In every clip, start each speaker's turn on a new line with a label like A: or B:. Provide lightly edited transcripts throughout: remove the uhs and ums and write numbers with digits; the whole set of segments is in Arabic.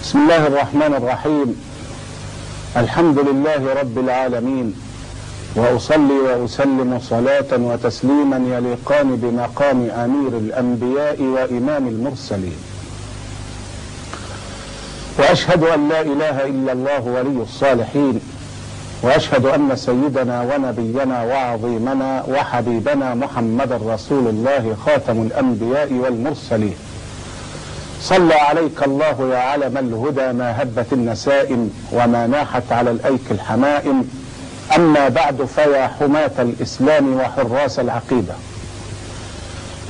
A: بسم الله الرحمن الرحيم. الحمد لله رب العالمين، وأصلي وأسلم صلاة وتسليما يليقان بمقام أمير الأنبياء وإمام المرسلين، وأشهد أن لا إله إلا الله ولي الصالحين، وأشهد أن سيدنا ونبينا وعظيمنا وحبيبنا محمد رسول الله خاتم الأنبياء والمرسلين. صلى عليك الله يا علم الهدى ما هبت النسائم وما ناحت على الأيك الحمائم. أما بعد، فيا حماة الإسلام وحراس العقيدة،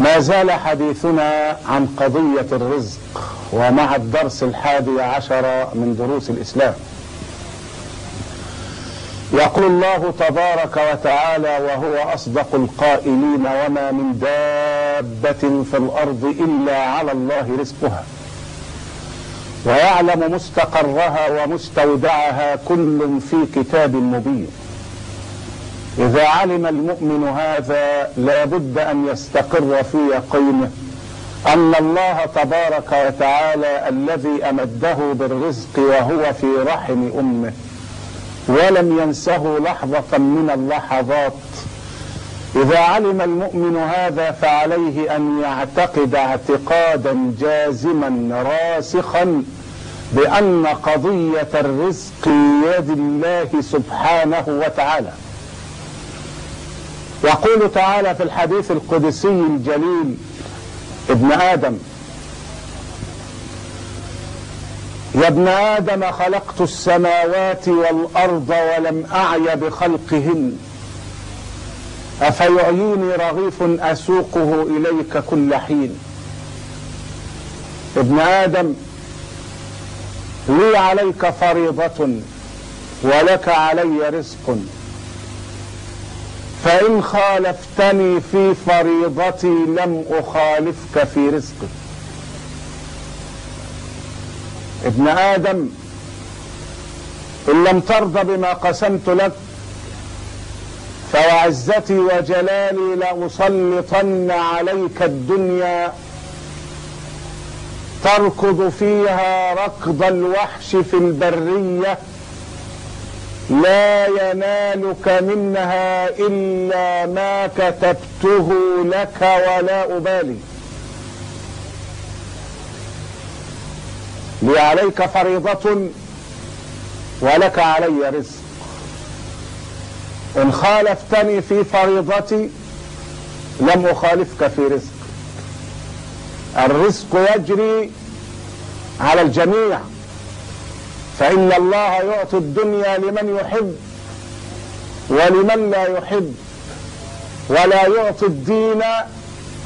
A: ما زال حديثنا عن قضية الرزق، ومع الدرس 11 من دروس الإسلام. يقول الله تبارك وتعالى وهو أصدق القائلين: وما من دابة في الأرض إلا على الله رزقها ويعلم مستقرها ومستودعها كل في كتاب مبين. إذا علم المؤمن هذا لابد أن يستقر في يقينه أن الله تبارك وتعالى الذي أمده بالرزق وهو في رحم أمه ولم ينسه لحظة من اللحظات، إذا علم المؤمن هذا فعليه أن يعتقد اعتقادا جازما راسخا بأن قضية الرزق يد الله سبحانه وتعالى. يقول تعالى في الحديث القدسي الجليل: ابن آدم، يا ابن آدم، خلقت السماوات والأرض ولم أعي بخلقهن، أفيعيني رغيف أسوقه إليك كل حين. ابن آدم، لي عليك فريضة ولك علي رزق، فإن خالفتني في فريضتي لم أخالفك في رزقي. ابن آدم، إن لم ترضى بما قسمت لك فوعزتي وجلالي لأسلطن عليك الدنيا تركض فيها ركض الوحش في البرية، لا ينالك منها إلا ما كتبته لك ولا أبالي. لي عليك فريضة ولك علي رزق، إن خالفتني في فريضتي لم أخالفك في رزق. الرزق يجري على الجميع، فإن الله يعطي الدنيا لمن يحب ولمن لا يحب، ولا يعطي الدين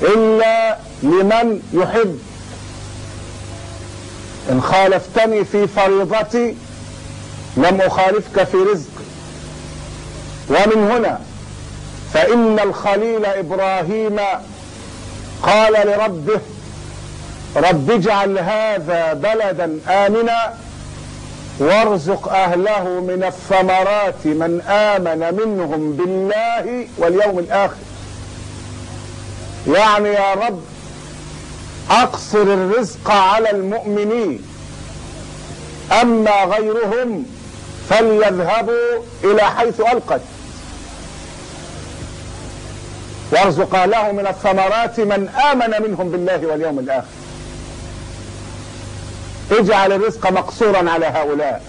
A: إلا لمن يحب. إن خالفتني في فريضتي لم أخالفك في رزقي. ومن هنا فإن الخليل إبراهيم قال لربه: رب اجعل هذا بلدا آمنا وارزق أهله من الثمرات من آمن منهم بالله واليوم الآخر. يعني يا رب، أقصر الرزق على المؤمنين، أما غيرهم فليذهبوا إلى حيث ألقت، وارزق أهله من الثمرات من آمن منهم بالله واليوم الآخر. اجعل الرزق مقصورا على هؤلاء.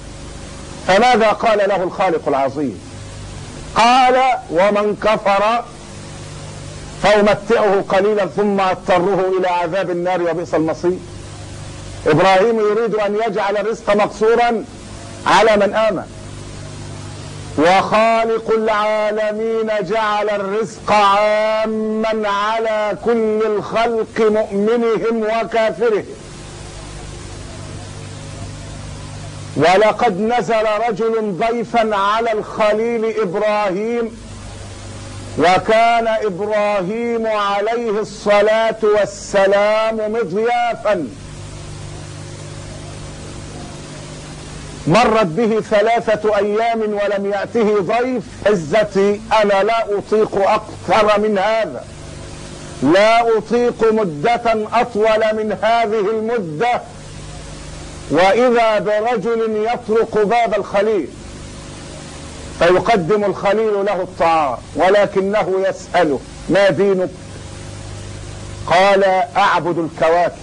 A: فماذا قال له الخالق العظيم؟ قال: ومن كفر فأمتعه قليلا ثم أضطره إلى عذاب النار وبئس المصير. إبراهيم يريد أن يجعل الرزق مقصورا على من آمن، وخالق العالمين جعل الرزق عاما على كل الخلق مؤمنهم وكافرهم. ولقد نزل رجل ضيفا على الخليل إبراهيم، وكان إبراهيم عليه الصلاة والسلام مضيافا. مرت به 3 أيام ولم يأته ضيف. عزتي، أنا لا أطيق أكثر من هذا، لا أطيق مدة أطول من هذه المدة وإذا برجل يطرق باب الخليل فيقدم الخليل له الطعام، ولكنه يسأله: ما دينك؟ قال: أعبد الكواكب.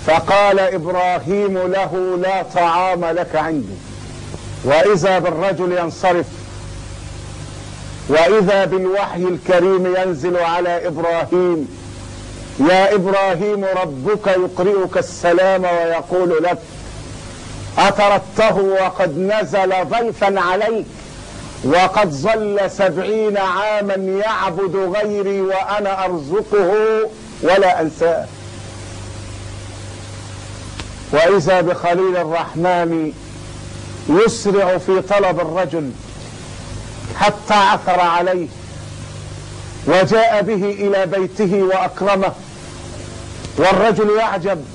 A: فقال إبراهيم له: لا طعام لك عندي. وإذا بالرجل ينصرف، وإذا بالوحي الكريم ينزل على إبراهيم: يا إبراهيم ربك يقرئك السلام ويقول لك: أتركته وقد نزل ضيفا عليك وقد ظل 70 عاما يعبد غيري وأنا أرزقه ولا أنساه. وإذا بخليل الرحمن يسرع في طلب الرجل حتى عثر عليه وجاء به إلى بيته وأكرمه، والرجل يعجب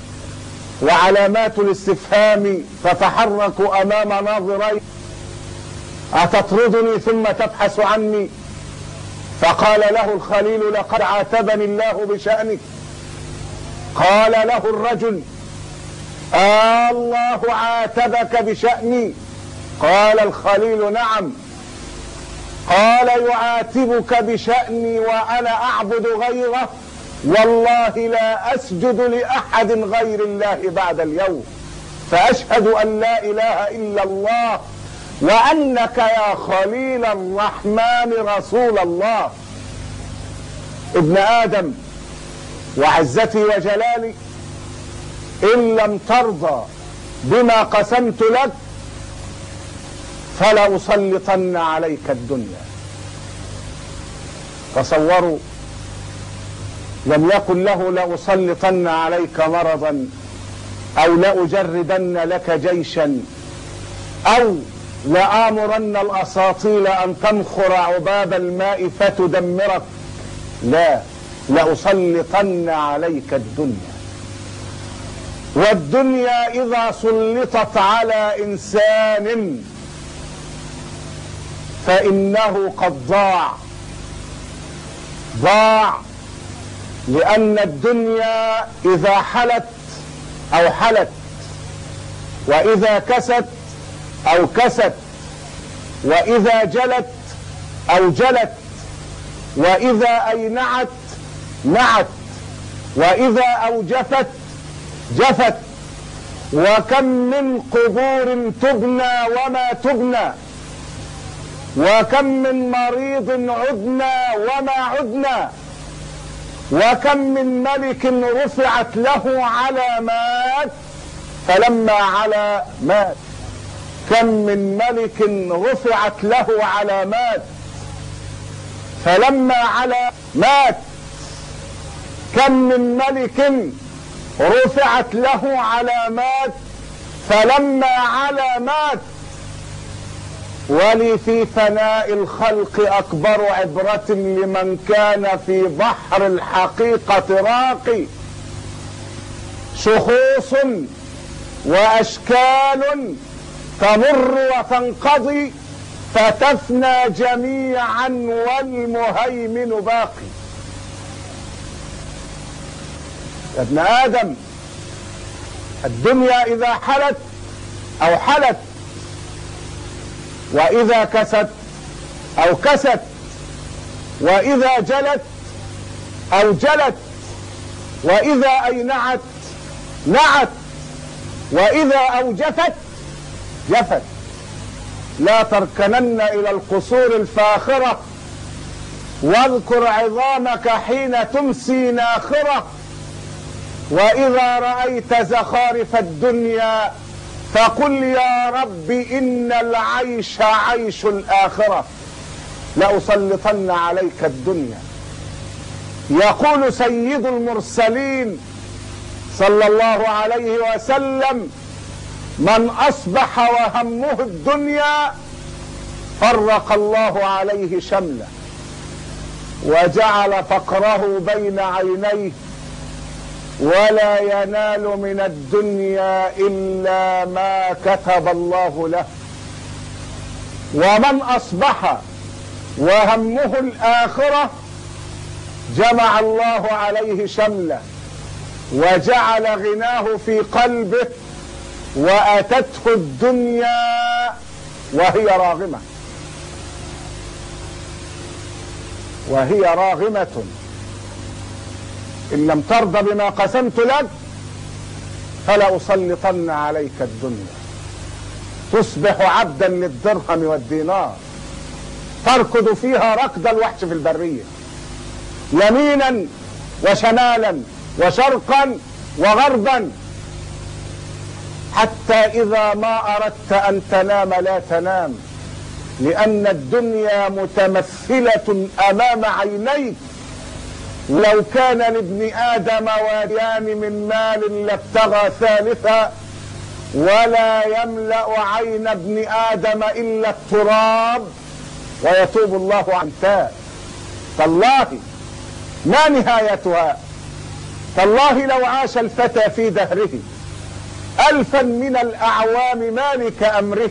A: وعلامات الاستفهام تتحرك أمام ناظريه: أتطردني ثم تبحث عني؟ فقال له الخليل: لقد عاتبني الله بشأنك. قال له الرجل: الله عاتبك بشأني؟ قال الخليل: نعم. قال: يعاتبك بشأني وأنا أعبد غيره؟ والله لا أسجد لأحد غير الله بعد اليوم، فأشهد أن لا إله إلا الله وأنك يا خليل الرحمن رسول الله. ابن آدم، وعزتي وجلالي، إن لم ترضى بما قسمت لك فلأسلطن عليك الدنيا. تصوروا، لم يقل له لأسلطن عليك مرضا أو لأجردن لك جيشا أو لآمرن الأساطيل أن تنخر عباب الماء فتدمرك. لا، لأسلطن عليك الدنيا. والدنيا إذا سلطت على إنسان فإنه قد ضاع، لأن الدنيا إذا حلت أو حلت، وإذا كست أو كست، وإذا جلت أو جلت، وإذا أينعت نعت، وإذا أوجفت جفت. وكم من قبور تبنى وما تبنى، وكم من مريض عدنا وما عدنا، وكم من ملك رفعت له علامات فلما علا مات. كم من ملك رفعت له علامات فلما علا مات. كم من ملك رفعت له علامات فلما علا مات. ولي في فناء الخلق أكبر عبرة لمن كان في بحر الحقيقة راقي. شخوص وأشكال تمر وتنقضي فتفنى جميعا والمهيمن باقي. يا ابن آدم، الدنيا إذا حلت أو حلت، وإذا كست أو كست، وإذا جلت أو جلت، وإذا أينعت نعت، وإذا أوجفت جفت. لا تركنن إلى القصور الفاخرة واذكر عظامك حين تمسي ناخرة. وإذا رأيت زخارف الدنيا فقل يا رب إن العيش عيش الآخرة، لأسلطن عليك الدنيا. يقول سيد المرسلين صلى الله عليه وسلم: من أصبح وهمه الدنيا فرق الله عليه شمله وجعل فقره بين عينيه ولا ينال من الدنيا إلا ما كتب الله له. ومن أصبح وهمه الآخرة جمع الله عليه شمله وجعل غناه في قلبه، وأتته الدنيا وهي راغمة، وهي راغمة. إن لم ترضى بما قسمت لك فلأسلطن عليك الدنيا. تصبح عبدا للدرهم والدينار، تركض فيها ركض الوحش في البرية، يمينا وشمالا وشرقا وغربا، حتى إذا ما أردت أن تنام لا تنام، لأن الدنيا متمثلة أمام عينيك. لو كان لابن آدم واديان من مال لابتغى ثالثا، ولا يملأ عين ابن آدم إلا التراب، ويتوب الله عن تاب. تالله ما نهايتها؟ تالله لو عاش الفتى في دهره 1000 من الأعوام مالك أمره،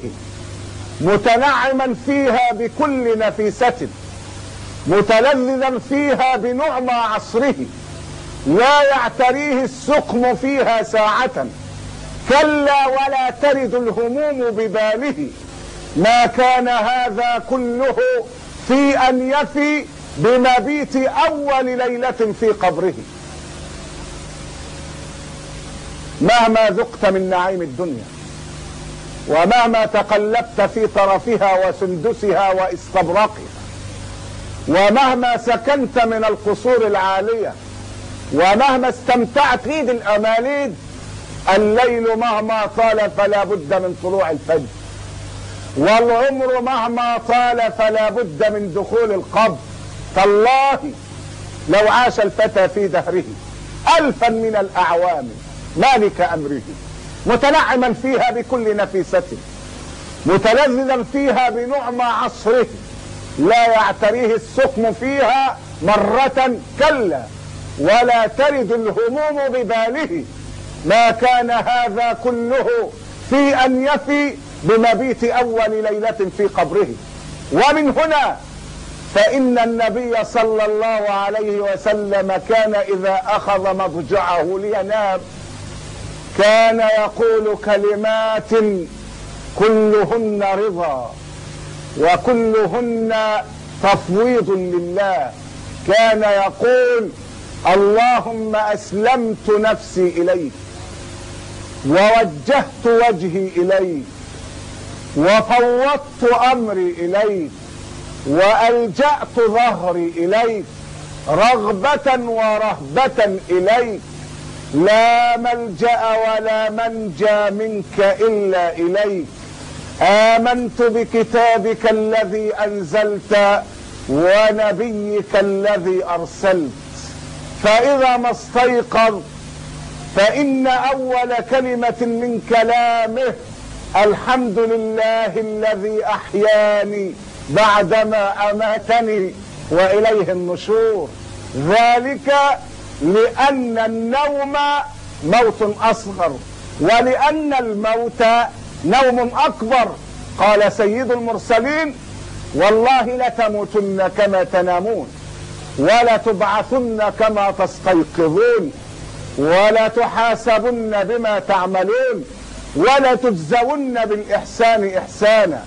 A: متنعما فيها بكل نفيسة، متلذذا فيها بنعمى عصره، لا يعتريه السقم فيها ساعة، كلا ولا ترد الهموم بباله، ما كان هذا كله في أن يفي بمبيت أول ليلة في قبره. مهما ذقت من نعيم الدنيا، ومهما تقلبت في طرفها وسندسها واستبرقها، ومهما سكنت من القصور العالية، ومهما استمتعت عيد الأماليد، الليل مهما طال فلا بد من طلوع الفجر، والعمر مهما طال فلا بد من دخول القبر. تالله لو عاش الفتى في دهره 1000 من الأعوام مالك أمره، متنعما فيها بكل نفيسة، متلذذا فيها بنعمى عصره، لا يعتريه السقم فيها مرة، كلا ولا ترد الهموم بباله، ما كان هذا كله في أن يفي بمبيت أول ليلة في قبره. ومن هنا فإن النبي صلى الله عليه وسلم كان إذا أخذ مضجعه لينام كان يقول كلمات كلهن رضا وكلهن تفويض لله. كان يقول: اللهم أسلمت نفسي إليك، ووجهت وجهي إليك، وفوضت أمري إليك، وألجأت ظهري إليك، رغبة ورهبة إليك، لا ملجأ ولا منجى منك إلا إليك. آمنت بكتابك الذي أنزلت ونبيك الذي أرسلت. فإذا ما استيقظ فإن أول كلمة من كلامه: الحمد لله الذي أحياني بعدما أماتني وإليه النشور. ذلك لأن النوم موت أصغر، ولأن الموت نوم أكبر. قال سيد المرسلين: والله لتموتن كما تنامون، ولا تبعثن كما تستيقظون، ولا تحاسبن بما تعملون، ولا تجزون بالإحسان إحسانا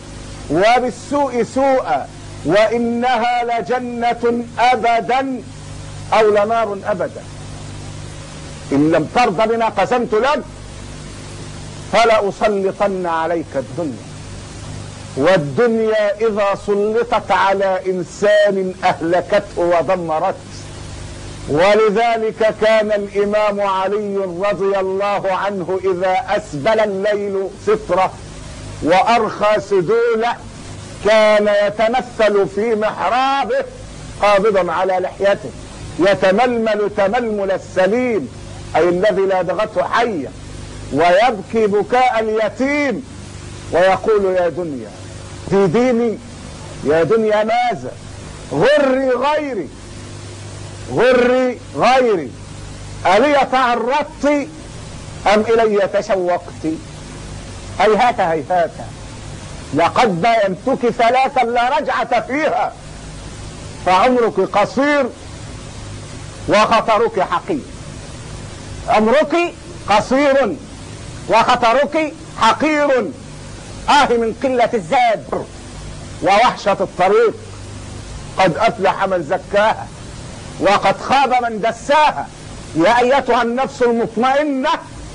A: وبالسوء سوءا، وإنها لجنة أبدا أو لنار أبدا. إن لم ترضى بما قسمت لك فلأسلطن عليك الدنيا. والدنيا إذا سلطت على إنسان أهلكته ودمرته. ولذلك كان الإمام علي رضي الله عنه إذا أسبل الليل ستره وأرخى سدوله كان يتمثل في محرابه قابضا على لحيته، يتململ تململ السليم، أي الذي لا دغته حية، ويبكي بكاء اليتيم ويقول: يا دنيا في ديني، يا دنيا ماذا؟ غري غيري، غري غيري، ألي تعرضت أم إلي تشوقت؟ هيهات هيهات، لقد باينتك ثلاثا لا رجعة فيها، فعمرك قصير وخطرك حقير. عمرك قصير وخطرك حقير، من قلة الزاد ووحشة الطريق. قد أفلح من زكاها وقد خاب من دساها. يا أيتها النفس المطمئنة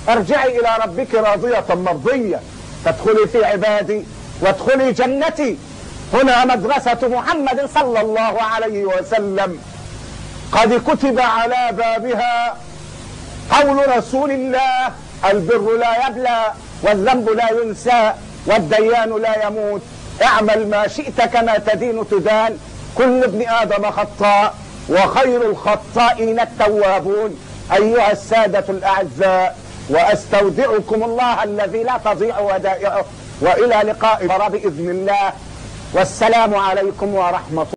A: ارجعي إلى ربك راضية مرضية، فادخلي في عبادي وادخلي جنتي. هنا مدرسة محمد صلى الله عليه وسلم، قد كتب على بابها قول رسول الله: البر لا يبلى والذنب لا ينسى والديان لا يموت، اعمل ما شئت كما تدين تدان، كل ابن آدم خطاء وخير الخطائين التوابون. أيها السادة الأعزاء، وأستودعكم الله الذي لا تضيع ودائعه، وإلى لقاء بإذن الله، والسلام عليكم ورحمة الله.